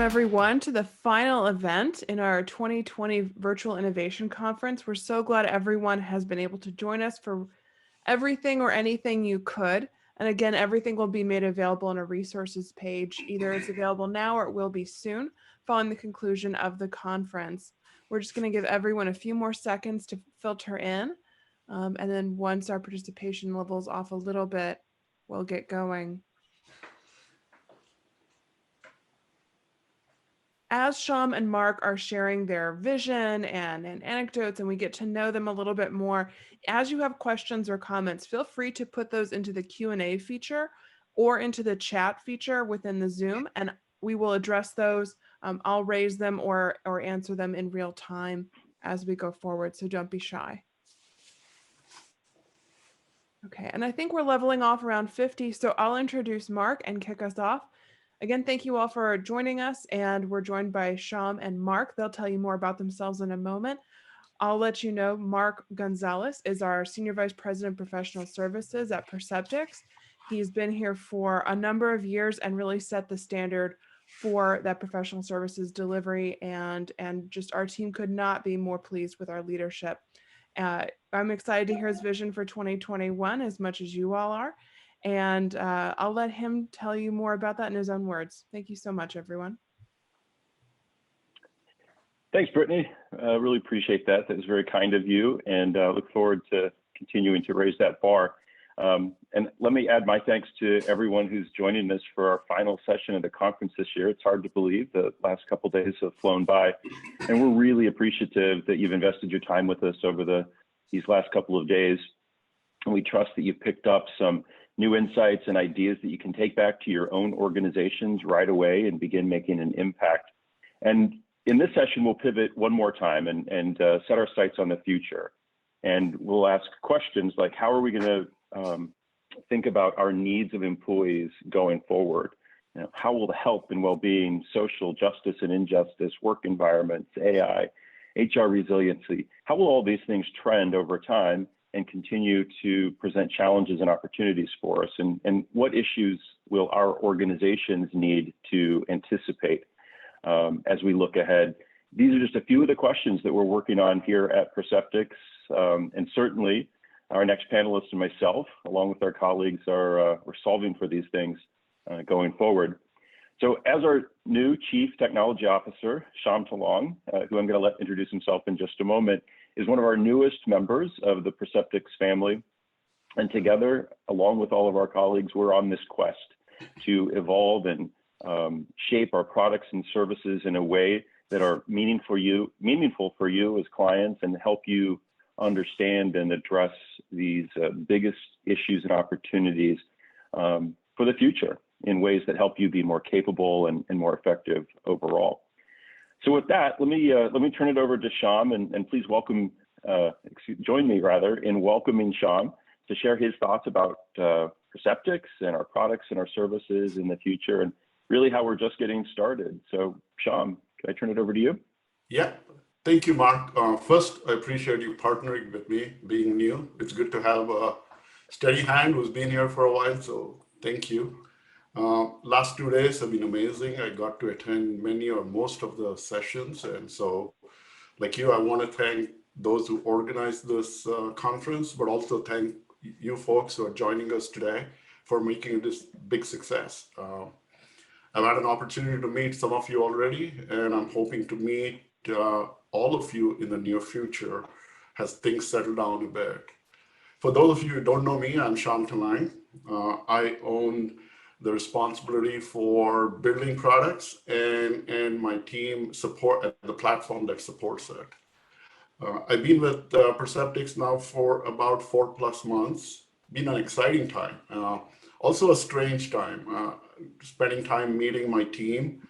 everyone, to the final event in our 2020 Virtual Innovation Conference. We're so glad everyone has been able to join us for everything or anything you could. And again, everything will be made available on a resources page. Either it's available now or it will be soon following the conclusion of the conference. We're just going to give everyone a few more seconds to filter in. And then once our participation levels off a little bit, we'll get going. As Sham and Mark are sharing their vision and anecdotes, and we get to know them a little bit more, as you have questions or comments, feel free to put those into the Q&A feature or into the chat feature within the Zoom, and we will address those. I'll raise them or answer them in real time as we go forward, so don't be shy. Okay, and I think we're leveling off around 50, so I'll introduce Mark and kick us off. Again, thank you all for joining us, and we're joined by Sham and Mark. They'll tell you more about themselves in a moment. I'll let you know Mark Gonzales is our Senior Vice President of Professional Services at Perceptyx. He's been here for a number of years and really set the standard for that professional services delivery, and just our team could not be more pleased with our leadership. I'm excited to hear his vision for 2021 as much as you all are. And I'll let him tell you more about that in his own words. Thank you so much, everyone. Thanks, Brittany. Really appreciate that. That was very kind of you, and look forward to continuing to raise that bar. And let me add my thanks to everyone who's joining us for our final session of the conference this year. It's hard to believe the last couple of days have flown by, and we're really appreciative that you've invested your time with us over these last couple of days. And we trust that you've picked up some new insights and ideas that you can take back to your own organizations right away and begin making an impact. And in this session, we'll pivot one more time and set our sights on the future. And we'll ask questions like, how are we going to think about our needs of employees going forward? You know, how will the health and well-being, social justice and injustice, work environments, AI, HR resiliency, how will all these things trend over time and continue to present challenges and opportunities for us? And what issues will our organizations need to anticipate as we look ahead? These are just a few of the questions that we're working on here at Perceptyx. And certainly our next panelist and myself, along with our colleagues, we're solving for these things going forward. So as our new Chief Technology Officer, Sham, who I'm going to let introduce himself in just a moment, is one of our newest members of the Perceptyx family. And together, along with all of our colleagues, we're on this quest to evolve and shape our products and services in a way that are meaningful for you as clients and help you understand and address these biggest issues and opportunities for the future in ways that help you be more capable and more effective overall. So with that, let me turn it over to Sham, and please join me in welcoming Sham to share his thoughts about Perceptyx and our products and our services in the future, and really how we're just getting started. So Sham, can I turn it over to you? Yeah, thank you, Mark. First, I appreciate you partnering with me, being new. It's good to have a steady hand who's been here for a while, so thank you. Last 2 days have been amazing. I got to attend many or most of the sessions. And so like you, I want to thank those who organized this conference, but also thank you folks who are joining us today for making this big success. I've had an opportunity to meet some of you already, and I'm hoping to meet all of you in the near future as things settle down a bit. For those of you who don't know me, I'm Sham Telang. I own the responsibility for building products, and my team support the platform that supports it. I've been with Perceptyx now for about 4+ months. Been an exciting time, also a strange time. Spending time meeting my team.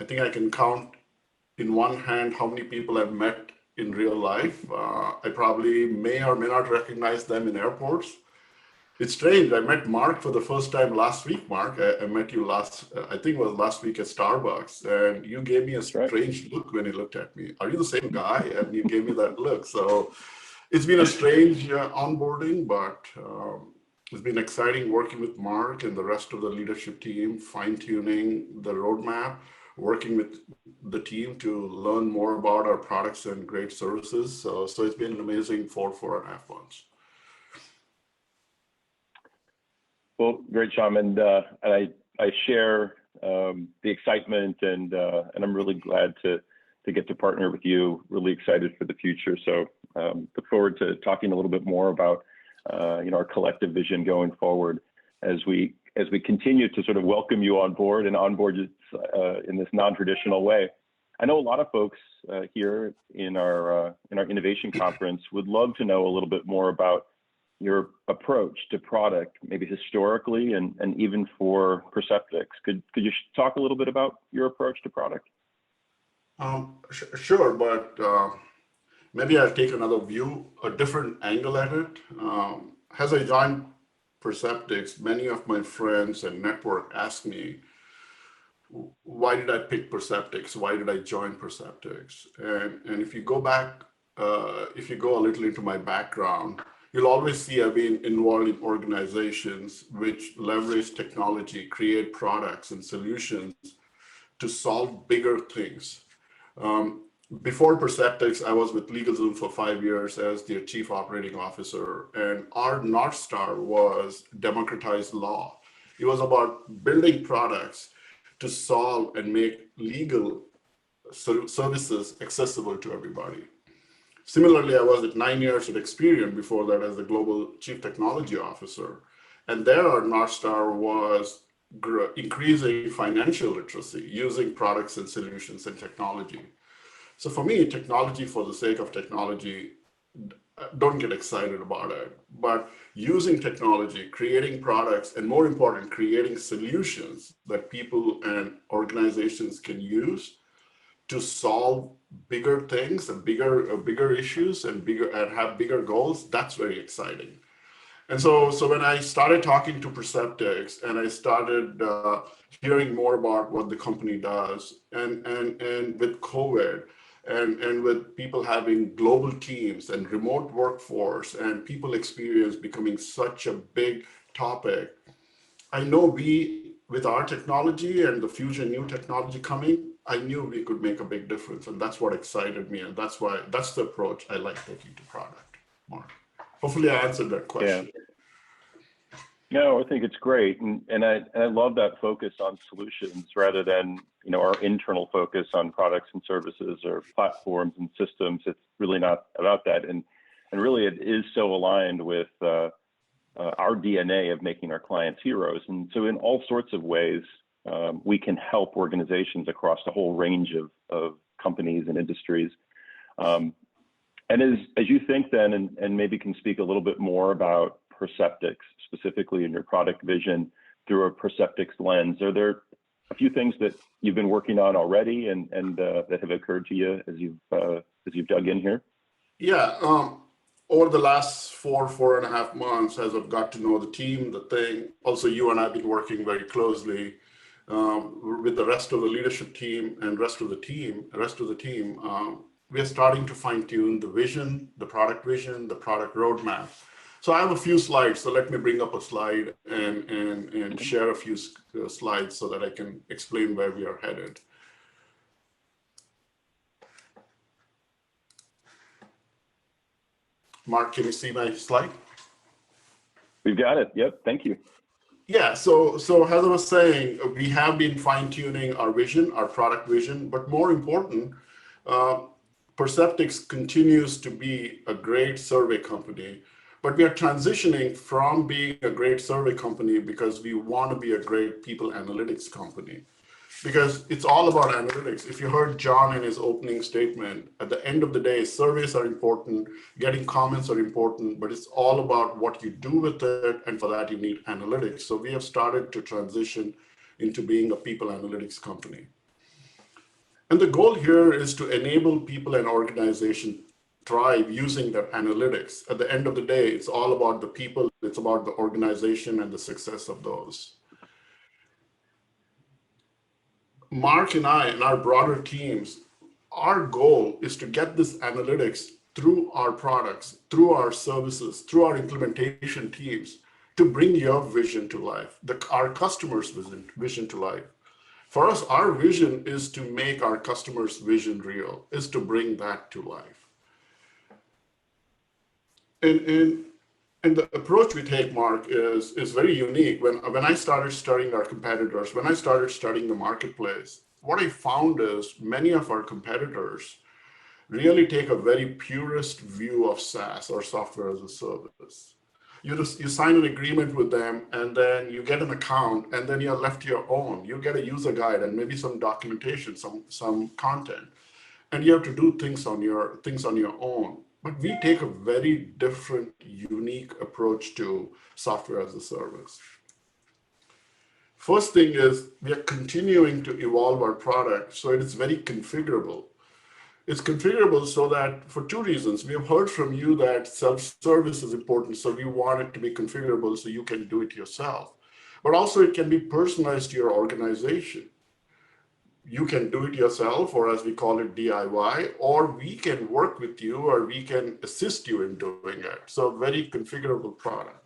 I think I can count in one hand how many people I've met in real life. I probably may or may not recognize them in airports. It's strange. I met Mark for the first time last week. Mark, I met you I think it was last week at Starbucks, and you gave me a strange look when you looked at me. Are you the same guy? And you gave me that look. So it's been a strange onboarding, but it's been exciting working with Mark and the rest of the leadership team, fine-tuning the roadmap, working with the team to learn more about our products and great services. So it's been an amazing 4.5 months. Well, great, Sham, and I share the excitement, and I'm really glad to get to partner with you. Really excited for the future. So look forward to talking a little bit more about our collective vision going forward as we continue to sort of welcome you on board and onboard in this non-traditional way. I know a lot of folks here in our innovation conference would love to know a little bit more about your approach to product, maybe historically and even for Perceptyx. Could you talk a little bit about your approach to product? Sure, but maybe I'll take another view, a different angle at it. As I joined Perceptyx, many of my friends and network asked me, why did I pick Perceptyx? Why did I join Perceptyx? And if you go back, if you go a little into my background, you'll always see I've been involved in organizations which leverage technology, create products and solutions to solve bigger things. Before Perceptyx, I was with LegalZoom for 5 years as their chief operating officer, and our North Star was democratized law. It was about building products to solve and make legal services accessible to everybody. Similarly, I was at 9 years of experience before that as the global chief technology officer. And there our North Star was increasing financial literacy using products and solutions and technology. So for me, technology for the sake of technology, don't get excited about it. But using technology, creating products, and more important, creating solutions that people and organizations can use to solve bigger things and bigger issues and have bigger goals, that's very exciting. And so when I started talking to Perceptyx and I started hearing more about what the company does, and with COVID and with people having global teams and remote workforce and people experience becoming such a big topic, I know with our technology and the future new technology coming, I knew we could make a big difference, and that's what excited me, and that's the approach I like taking to product, Mark. Hopefully I answered that question. Yeah. No, I think it's great, and I love that focus on solutions rather than our internal focus on products and services or platforms and systems. It's really not about that, and really it is so aligned with our DNA of making our clients heroes, and so in all sorts of ways. We can help organizations across a whole range of companies and industries. And as you think then, and maybe can speak a little bit more about Perceptyx, specifically in your product vision through a Perceptyx lens, are there a few things that you've been working on already and that have occurred to you as you've dug in here? Yeah. Over the last 4.5 months, as I've got to know the team, also you and I have been working very closely with the rest of the leadership team and rest of the team, we are starting to fine tune the vision, the product roadmap. So I have a few slides. So let me bring up a slide and share a few slides so that I can explain where we are headed. Mark, can you see my slide? We've got it. Yep. Thank you. Yeah, so as I was saying, we have been fine-tuning our vision, our product vision, but more important, Perceptyx continues to be a great survey company, but we are transitioning from being a great survey company because we want to be a great people analytics company. Because it's all about analytics. If you heard John in his opening statement, at the end of the day, surveys are important, getting comments are important, but it's all about what you do with it, and for that you need analytics. So we have started to transition into being a people analytics company. And the goal here is to enable people and organizations thrive using their analytics. At the end of the day, it's all about the people, it's about the organization and the success of those. Mark and I and our broader teams, our goal is to get this analytics through our products, through our services, through our implementation teams to bring your vision to life, our customers' vision to life. For us, our vision is to make our customers' vision real, is to bring that to life. And the approach we take, Mark, is very unique. When I started studying our competitors, when I started studying the marketplace, what I found is many of our competitors really take a very purist view of SaaS, or software as a service. You sign an agreement with them, and then you get an account, and then you're left to your own. You get a user guide and maybe some documentation, some content, and you have to do things on your own. But we take a very different, unique approach to software as a service. First thing is we are continuing to evolve our product so it is very configurable. It's configurable so that, for two reasons. We have heard from you that self-service is important, so we want it to be configurable so you can do it yourself. But also it can be personalized to your organization. You can do it yourself, or as we call it, DIY, or we can work with you, or we can assist you in doing it. So a very configurable product.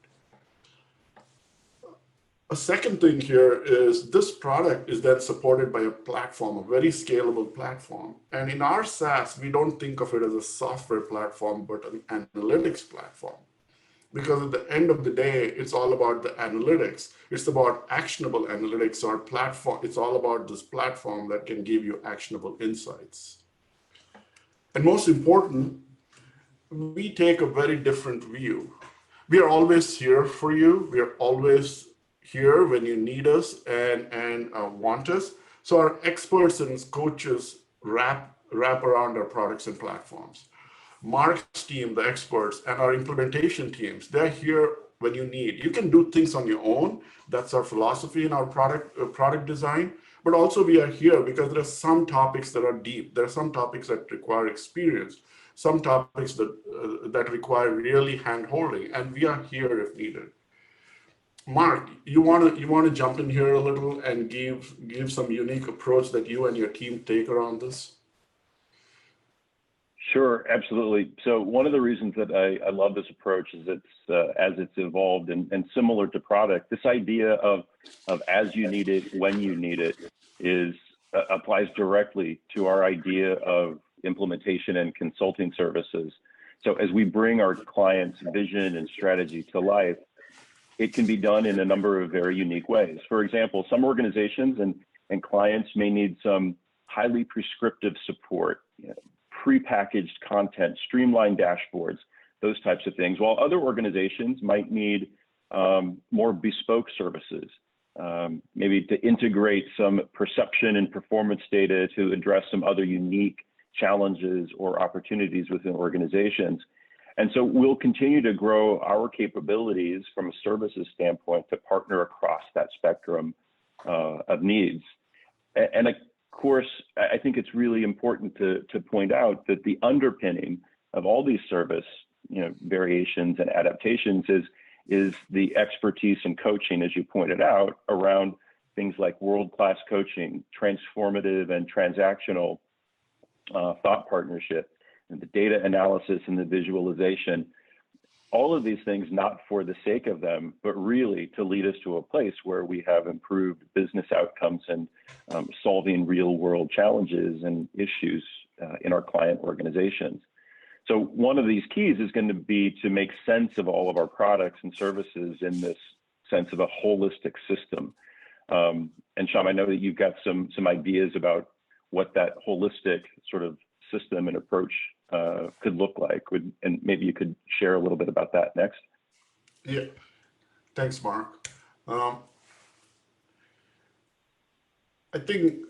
A second thing here is this product is then supported by a platform, a very scalable platform. And in our SaaS, we don't think of it as a software platform, but an analytics platform. Because at the end of the day, it's all about the analytics. It's about actionable analytics. Our platform, it's all about this platform that can give you actionable insights. And most important, we take a very different view. We are always here for you. We are always here when you need us and want us. So our experts and coaches wrap around our products and platforms. Mark's team, the experts, and our implementation teams, they're here when you need. You can do things on your own. That's our philosophy in our product design. But also we are here because there are some topics that are deep. There are some topics that require experience, some topics that require really hand-holding, and we are here if needed. Mark, you want to jump in here a little and give some unique approach that you and your team take around this? Sure, absolutely. So one of the reasons that I love this approach is as it's evolved and similar to product, this idea of as you need it, when you need it applies directly to our idea of implementation and consulting services. So as we bring our clients' vision and strategy to life, it can be done in a number of very unique ways. For example, some organizations and clients may need some highly prescriptive support, prepackaged content, streamlined dashboards, those types of things, while other organizations might need more bespoke services, maybe to integrate some perception and performance data to address some other unique challenges or opportunities within organizations. And so we'll continue to grow our capabilities from a services standpoint to partner across that spectrum of needs. And of course, I think it's really important to point out that the underpinning of all these service variations and adaptations is the expertise and coaching, as you pointed out, around things like world-class coaching, transformative and transactional thought partnership, and the data analysis and the visualization. All of these things not for the sake of them, but really to lead us to a place where we have improved business outcomes and solving real world challenges and issues in our client organizations. So one of these keys is going to be to make sense of all of our products and services in this sense of a holistic system. And Sham, I know that you've got some ideas about what that holistic sort of system and approach could look like, and maybe you could share a little bit about that next. Yeah, thanks, Mark. I think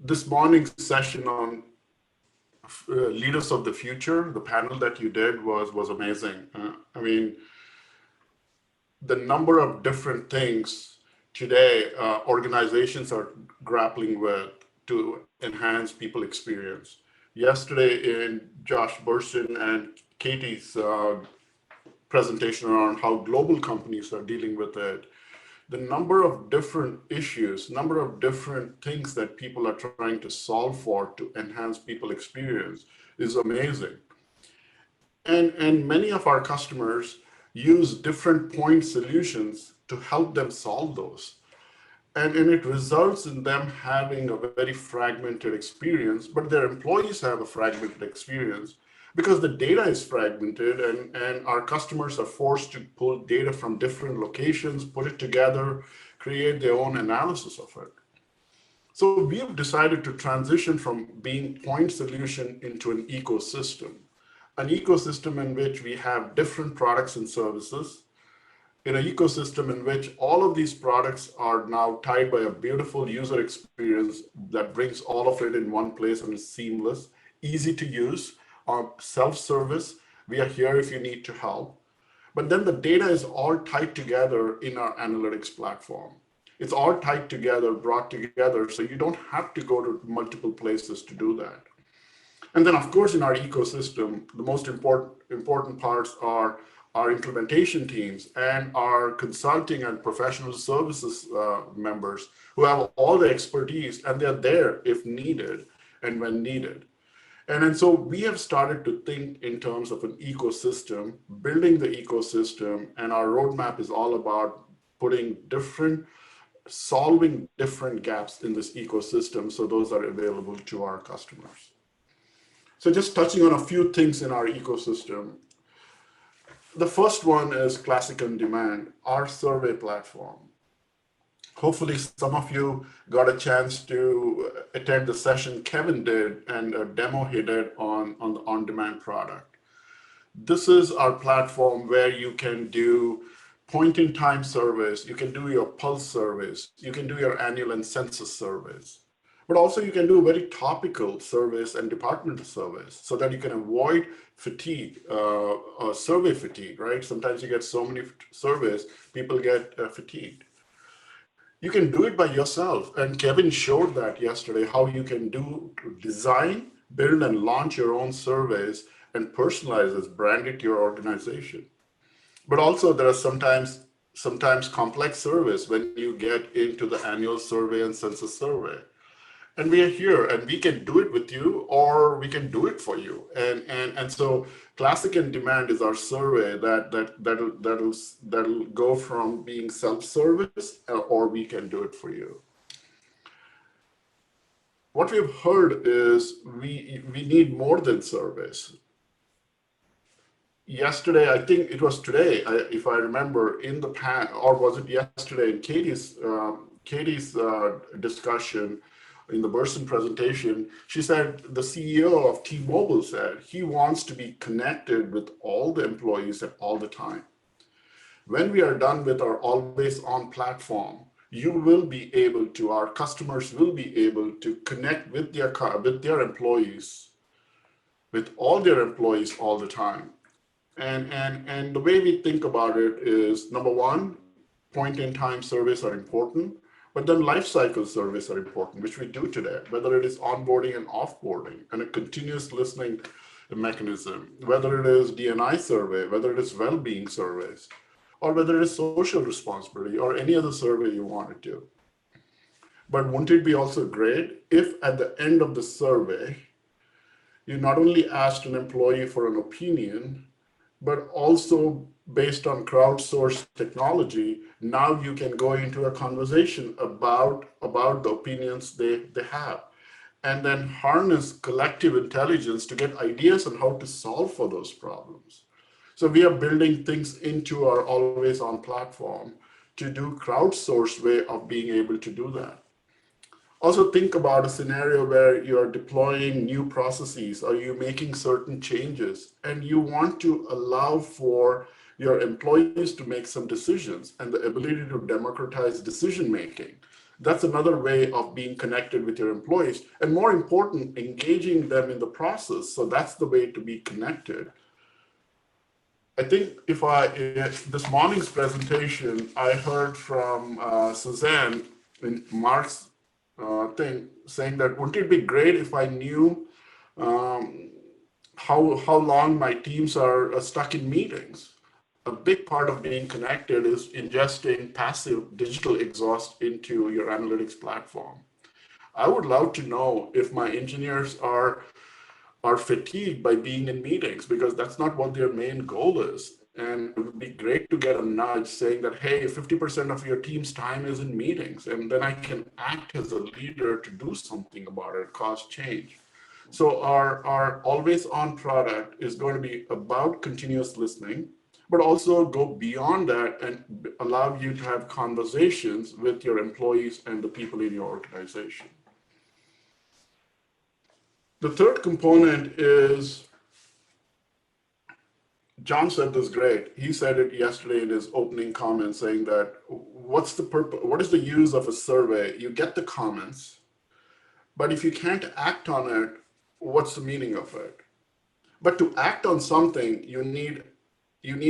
this morning's session on leaders of the future, the panel that you did was amazing. I mean, the number of different things today organizations are grappling with to enhance people experience. Yesterday in Josh Burson and Katie's presentation around how global companies are dealing with it, the number of different issues, number of different things that people are trying to solve for to enhance people experience is amazing. And many of our customers use different point solutions to help them solve those. And it results in them having a very fragmented experience, but their employees have a fragmented experience because the data is fragmented, and our customers are forced to pull data from different locations, put it together, create their own analysis of it. So we've decided to transition from being point solution into an ecosystem in which we have different products and services, in an ecosystem in which all of these products are now tied by a beautiful user experience that brings all of it in one place and is seamless, easy to use, self-service. We are here if you need to help. But then the data is all tied together in our analytics platform. It's all tied together, brought together, so you don't have to go to multiple places to do that. And then, of course, in our ecosystem, the most important parts are our implementation teams and our consulting and professional services members who have all the expertise, and they're there if needed and when needed. And so we have started to think in terms of an ecosystem, building the ecosystem, and our roadmap is all about solving different gaps in this ecosystem so those are available to our customers. So just touching on a few things in our ecosystem. The first one is Classic On Demand, our survey platform. Hopefully some of you got a chance to attend the session Kevin did and a demo he did on the on-demand product. This is our platform where you can do point-in-time surveys, you can do your pulse surveys, you can do your annual and census surveys. But also you can do very topical surveys and departmental surveys so that you can avoid fatigue, survey fatigue, right? Sometimes you get so many surveys, people get fatigued. You can do it by yourself. And Kevin showed that yesterday, how you can design, build, and launch your own surveys and personalize this, brand it to your organization. But also there are sometimes complex surveys when you get into the annual survey and census survey. And we are here and we can do it with you or we can do it for you. And so Classic On Demand is our survey that'll go from being self-service or we can do it for you. What we've heard is we need more than surveys. Yesterday, I think it was today, if I remember, in the panel, or was it yesterday in Katie's discussion, in the Burson presentation, she said the CEO of T-Mobile said he wants to be connected with all the employees at all the time. When we are done with our always on platform, our customers will be able to connect with their employees, with all their employees all the time. And the way we think about it is, number one, point-in-time surveys are important. But then lifecycle surveys are important, which we do today, whether it is onboarding and offboarding and a continuous listening mechanism, whether it is D&I survey, whether it is well-being surveys, or whether it is social responsibility or any other survey you want to do. But wouldn't it be also great if at the end of the survey, you not only asked an employee for an opinion, but also based on crowdsourced technology, now you can go into a conversation about the opinions they have, and then harness collective intelligence to get ideas on how to solve for those problems. So we are building things into our always on platform to do crowdsourced way of being able to do that. Also think about a scenario where you are deploying new processes or you're making certain changes and you want to allow for your employees to make some decisions and the ability to democratize decision making. That's another way of being connected with your employees, and more important, engaging them in the process. So that's the way to be connected. I think this morning's presentation, I heard from Suzanne in Mark's thing saying that wouldn't it be great if I knew how long my teams are stuck in meetings. A big part of being connected is ingesting passive digital exhaust into your analytics platform. I would love to know if my engineers are fatigued by being in meetings, because that's not what their main goal is. And it would be great to get a nudge saying that, hey, 50% of your team's time is in meetings, and then I can act as a leader to do something about it, cause change. So our always on product is going to be about continuous listening, but also go beyond that and allow you to have conversations with your employees and the people in your organization. The third component is, John said this great. He said it yesterday in his opening comments, saying that what's the purpose, what is the use of a survey? You get the comments, but if you can't act on it, what's the meaning of it? But to act on something, you need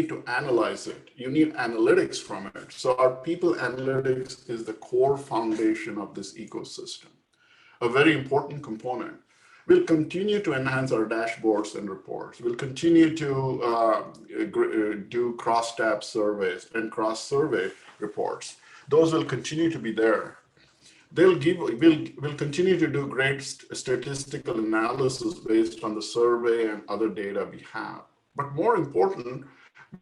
to analyze it. You need analytics from it. So our people analytics is the core foundation of this ecosystem, a very important component. We'll continue to enhance our dashboards and reports. We'll continue to do cross-tab surveys and cross-survey reports. Those will continue to be there. We'll continue to do great statistical analysis based on the survey and other data we have. But more important,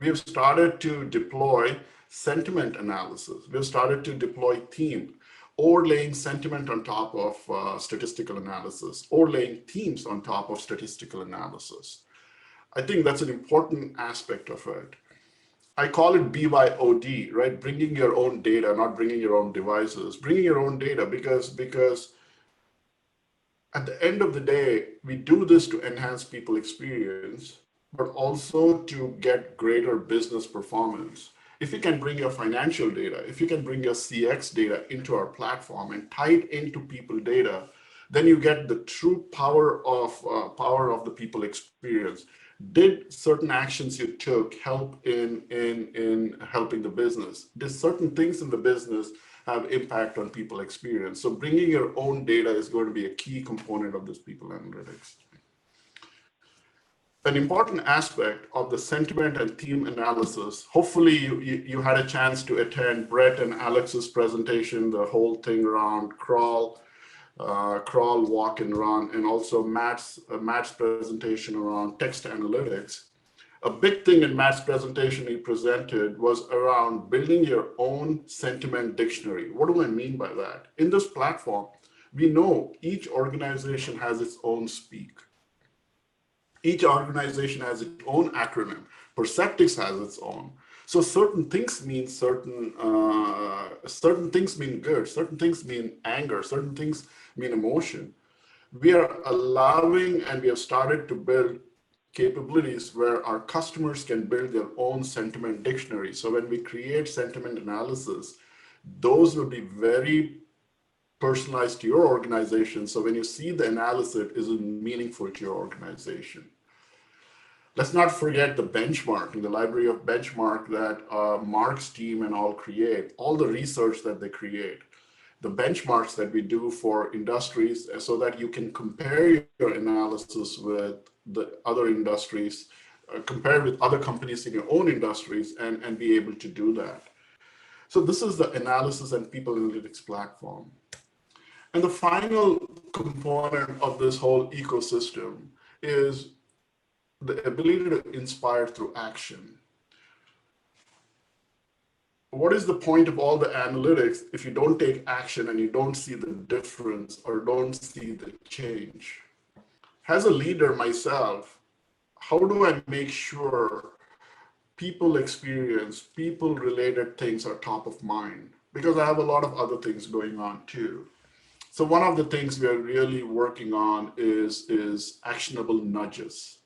we have started to deploy sentiment analysis. We've started to deploy theme, overlaying sentiment on top of statistical analysis, overlaying themes on top of statistical analysis. I think that's an important aspect of it. I call it BYOD, right? Bringing your own data, not bringing your own devices. Bringing your own data because at the end of the day, we do this to enhance people experience, but also to get greater business performance. If you can bring your financial data, if you can bring your CX data into our platform and tie it into people data, then you get the true power of the people experience. Did certain actions you took help in helping the business? Did certain things in the business have impact on people experience? So bringing your own data is going to be a key component of this people analytics. An important aspect of the sentiment and theme analysis, hopefully you had a chance to attend Brett and Alex's presentation, the whole thing around crawl, walk, and run, and also Matt's presentation around text analytics. A big thing in Matt's presentation he presented was around building your own sentiment dictionary. What do I mean by that? In this platform, we know each organization has its own speak. Each organization has its own acronym. Perceptics has its own. So certain things mean certain things mean good, certain things mean anger, certain things mean emotion. We are allowing and we have started to build capabilities where our customers can build their own sentiment dictionary. So when we create sentiment analysis, those will be very personalized to your organization. So when you see the analysis, is it meaningful to your organization? Let's not forget the benchmarking, the library of benchmark that Mark's team and all create, all the research that they create, the benchmarks that we do for industries so that you can compare your analysis with the other industries, compare with other companies in your own industries and be able to do that. So this is the analysis and people analytics platform. And the final component of this whole ecosystem is the ability to inspire through action. What is the point of all the analytics if you don't take action and you don't see the difference or don't see the change? As a leader myself, how do I make sure people experience, people related things are top of mind? Because I have a lot of other things going on too. So one of the things we are really working on is actionable nudges.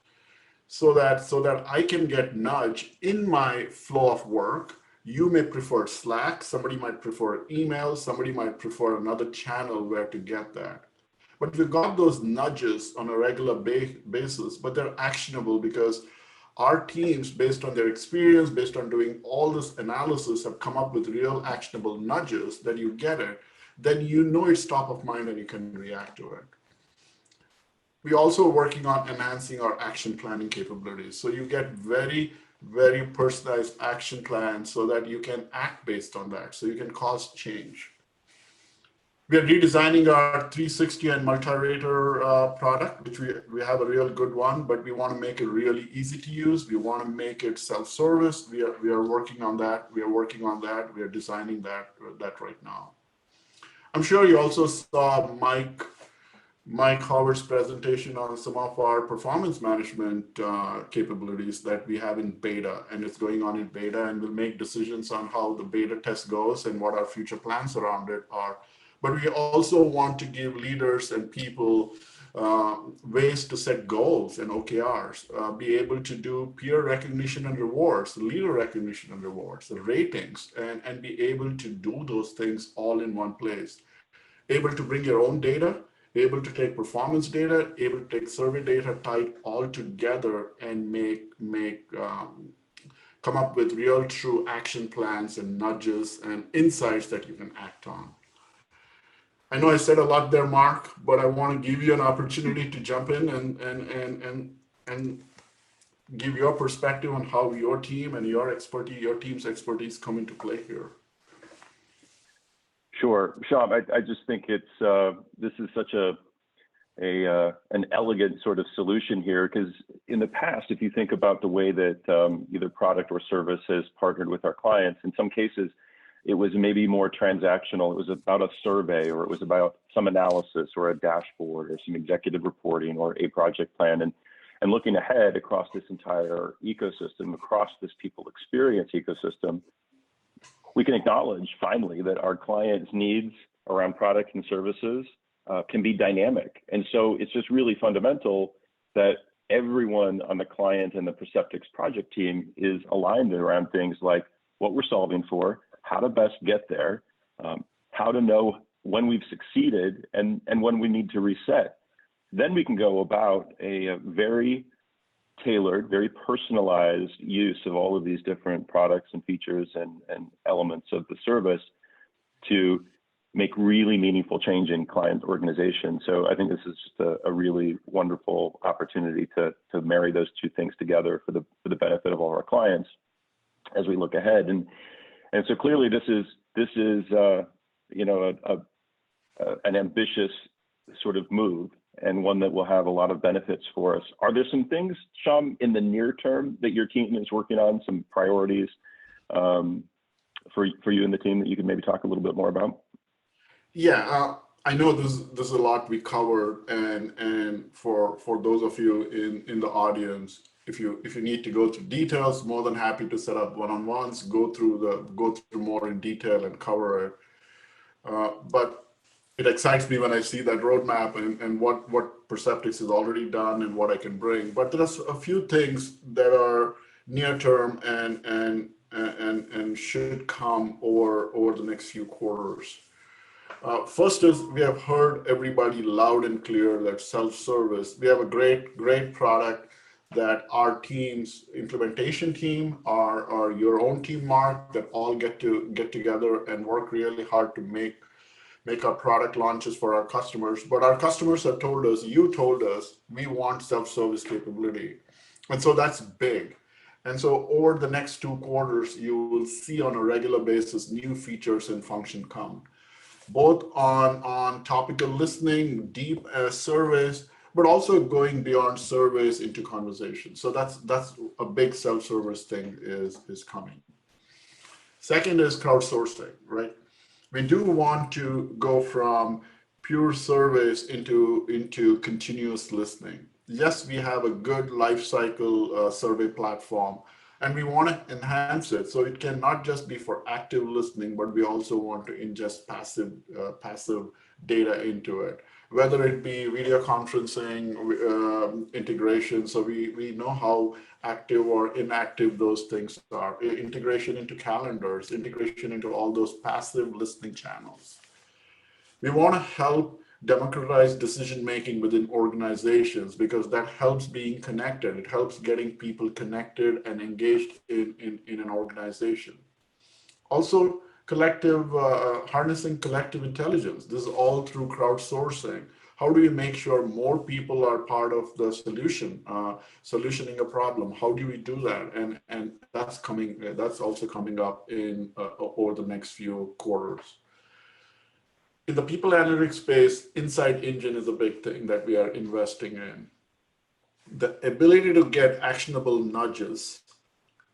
So that I can get nudge in my flow of work. You may prefer Slack, somebody might prefer email, somebody might prefer another channel where to get that. But we've got those nudges on a regular basis, but they're actionable because our teams, based on their experience, based on doing all this analysis, have come up with real actionable nudges that you get it, then you know it's top of mind and you can react to it. We're also working on enhancing our action planning capabilities. So you get very, very personalized action plans so that you can act based on that. So you can cause change. We are redesigning our 360 and multi-rater product, which we have a real good one, but we want to make it really easy to use. We want to make it self-service. We are working on that. We are working on that. We are designing that right now. I'm sure you also saw Mike Howard's presentation on some of our performance management capabilities that we have in beta, and it's going on in beta, and we'll make decisions on how the beta test goes and what our future plans around it are. But we also want to give leaders and people ways to set goals and OKRs, be able to do peer recognition and rewards, leader recognition and rewards, the ratings, and be able to do those things all in one place. Able to bring your own data, able to take performance data, able to take survey data, tie it all together and come up with real true action plans and nudges and insights that you can act on. I know I said a lot there, Mark, but I want to give you an opportunity to jump in and give your perspective on how your team and your team's expertise come into play here. Sure, Sham. I just think this is such an elegant sort of solution here, because in the past, if you think about the way that either product or service has partnered with our clients, in some cases, it was maybe more transactional. It was about a survey, or it was about some analysis or a dashboard or some executive reporting or a project plan. And looking ahead across this entire ecosystem, across this people experience ecosystem, we can acknowledge finally that our clients' needs around products and services can be dynamic. And so it's just really fundamental that everyone on the client and the Perceptyx project team is aligned around things like what we're solving for, how to best get there, how to know when we've succeeded and when we need to reset. Then we can go about a very tailored, very personalized use of all of these different products and features and elements of the service to make really meaningful change in client organization. So I think this is just a really wonderful opportunity to marry those two things together for the benefit of all our clients as we look ahead. And so clearly this is you know, an ambitious sort of move, and one that will have a lot of benefits for us. Are there some things, Sham, in the near term that your team is working on, some priorities for you and the team that you could maybe talk a little bit more about? Yeah, I know there's a lot we covered, and for those of you in the audience, if you need to go through details, more than happy to set up one-on-ones, go through more in detail and cover it. But it excites me when I see that roadmap and what Perceptyx has already done and what I can bring. But there's a few things that are near term and should come over the next few quarters. First is, we have heard everybody loud and clear that self-service. We have a great product that our team's implementation team, your own team, Mark, that all get together and work really hard to make our product launches for our customers. But our customers have told us, you told us, we want self-service capability. And so that's big. And so over the next 2 quarters, you will see on a regular basis new features and function come, both on topical listening, deep surveys, but also going beyond surveys into conversation. So that's a big self-service thing is coming. Second is crowdsourcing, right? We do want to go from pure surveys into continuous listening. Yes, we have a good life cycle survey platform, and we want to enhance it so it can not just be for active listening, but we also want to ingest passive data into it, whether it be video conferencing integration, so we know how active or inactive those things are, integration into calendars, integration into all those passive listening channels. We want to help democratize decision-making within organizations, because that helps being connected. It helps getting people connected and engaged in an organization. Also, harnessing collective intelligence. This is all through crowdsourcing. How do we make sure more people are part of the solutioning a problem? How do we do that? And that's also coming up in over the next few quarters. In the people analytics space, Insight Engine is a big thing that we are investing in. The ability to get actionable nudges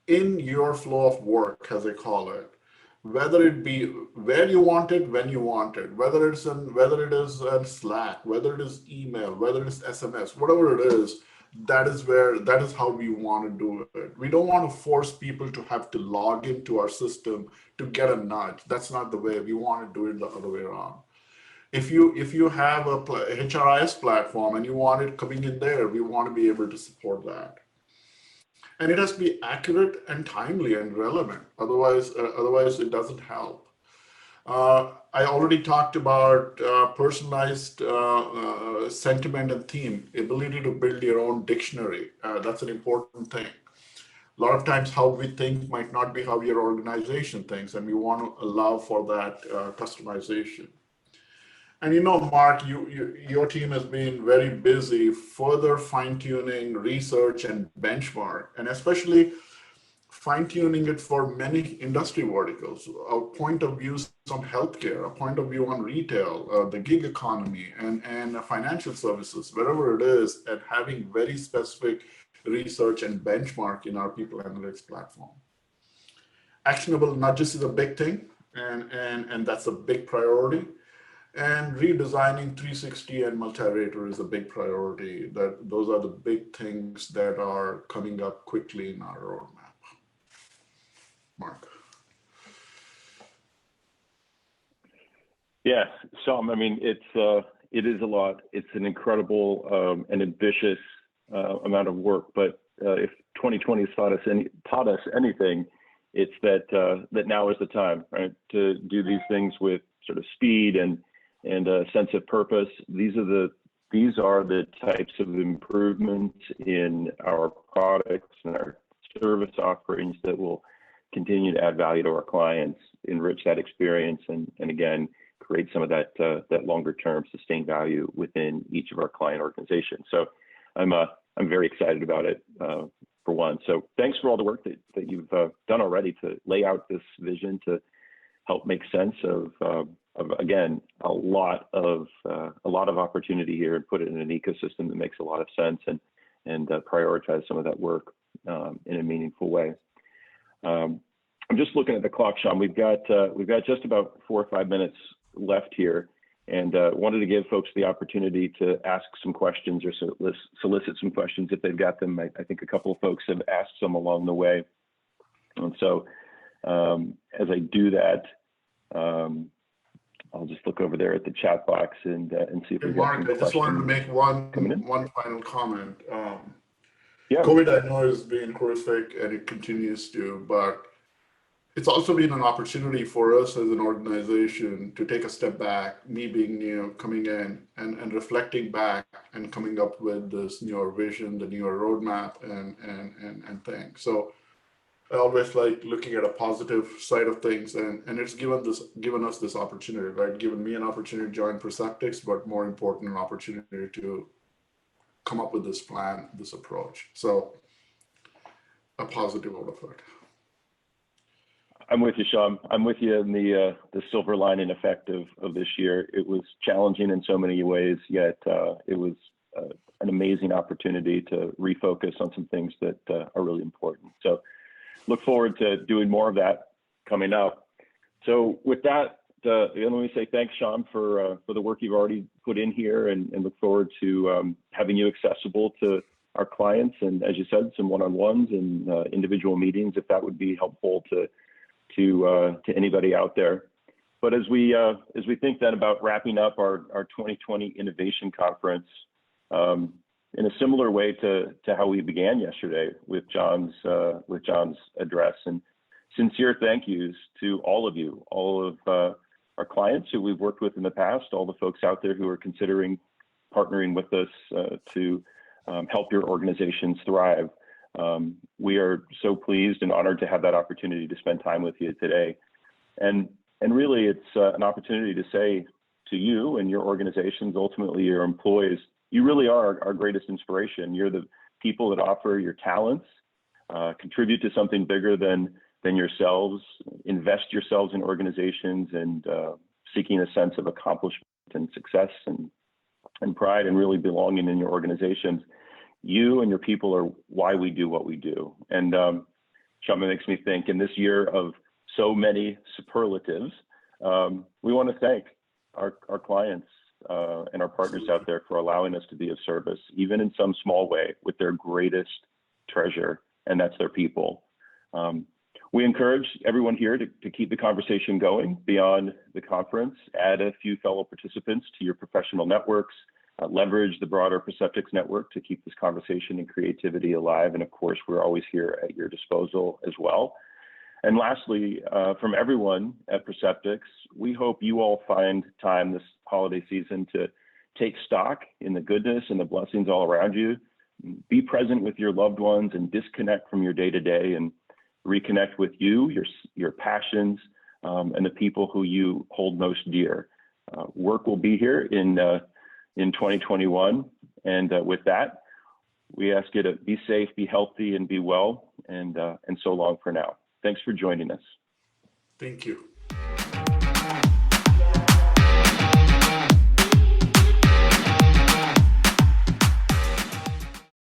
in your flow of work, as I call it, whether it be where you want it, when you want it, whether it is in Slack, whether it is email, whether it is SMS, whatever it is, that is how we want to do it. We don't want to force people to have to log into our system to get a nudge. That's not the way. We want to do it the other way around. If you have a HRIS platform and you want it coming in there, we want to be able to support that. And it has to be accurate and timely and relevant. Otherwise it doesn't help. I already talked about personalized sentiment and theme, ability to build your own dictionary. That's an important thing. A lot of times how we think might not be how your organization thinks, and we want to allow for that customization. And Mark, your team has been very busy further fine-tuning research and benchmark, and especially fine-tuning it for many industry verticals. A point of view on healthcare, a point of view on retail, the gig economy, and financial services, wherever it is, and having very specific research and benchmark in our people analytics platform. Actionable nudges is a big thing, and that's a big priority. And redesigning 360 and multi-rater is a big priority. Those are the big things that are coming up quickly in our roadmap. Mark. Yeah, Sham, I mean, it is a lot. It's an incredible and ambitious amount of work. But if 2020 has taught us anything, it's that now is the time, right, to do these things with sort of speed and a sense of purpose. These are the types of improvements in our products and our service offerings that will continue to add value to our clients, enrich that experience, and again, create some of that longer term sustained value within each of our client organizations. So I'm very excited about it for one. So thanks for all the work that you've done already to lay out this vision to help make sense of again, a lot of opportunity here, and put it in an ecosystem that makes a lot of sense, and prioritize some of that work in a meaningful way. I'm just looking at the clock, Sham. We've got just about 4 or 5 minutes left here, and wanted to give folks the opportunity to ask some questions or solicit some questions if they've got them. I think a couple of folks have asked some along the way, and so as I do that, I'll just look over there at the chat box and see if we've got some questions. I just wanted to make one final comment. Yeah. COVID, I know, has been horrific, and it continues to, but it's also been an opportunity for us as an organization to take a step back, me being new, coming in and reflecting back and coming up with this newer vision, the newer roadmap and things. So I always like looking at a positive side of things, and it's given us this opportunity, right? Given me an opportunity to join Perceptics, but more important, an opportunity to come up with this plan, this approach. So a positive out of it. I'm with you, Sham. I'm with you in the silver lining effect of this year. It was challenging in so many ways, yet it was an amazing opportunity to refocus on some things that are really important. So look forward to doing more of that coming up. So with that, let me say thanks, Sham, for the work you've already put in here, and look forward to having you accessible to our clients, and as you said, some one-on-ones and individual meetings, if that would be helpful to anybody out there. But as we think then about wrapping up our 2020 Innovation Conference, in a similar way to how we began yesterday with John's address, and sincere thank yous to all of you, all of our clients who we've worked with in the past, all the folks out there who are considering partnering with us to help your organizations thrive. We are so pleased and honored to have that opportunity to spend time with you today. And really, it's an opportunity to say to you and your organizations, ultimately your employees, you really are our greatest inspiration. You're the people that offer your talents, contribute to something bigger than yourselves, invest yourselves in organizations, and seeking a sense of accomplishment and success and pride and really belonging in your organizations, you and your people are why we do what we do. And Sham, makes me think in this year of so many superlatives, we want to thank our clients and our partners out there for allowing us to be of service, even in some small way, with their greatest treasure, and that's their people. We encourage everyone here to keep the conversation going beyond the conference, add a few fellow participants to your professional networks, leverage the broader Perceptics network to keep this conversation and creativity alive. And of course, we're always here at your disposal as well. And lastly, from everyone at Perceptics, we hope you all find time this holiday season to take stock in the goodness and the blessings all around you. Be present with your loved ones and disconnect from your day-to-day and reconnect with you, your passions, and the people who you hold most dear. Work will be here in 2021. And with that, we ask you to be safe, be healthy, and be well. And so long for now. Thanks for joining us. Thank you.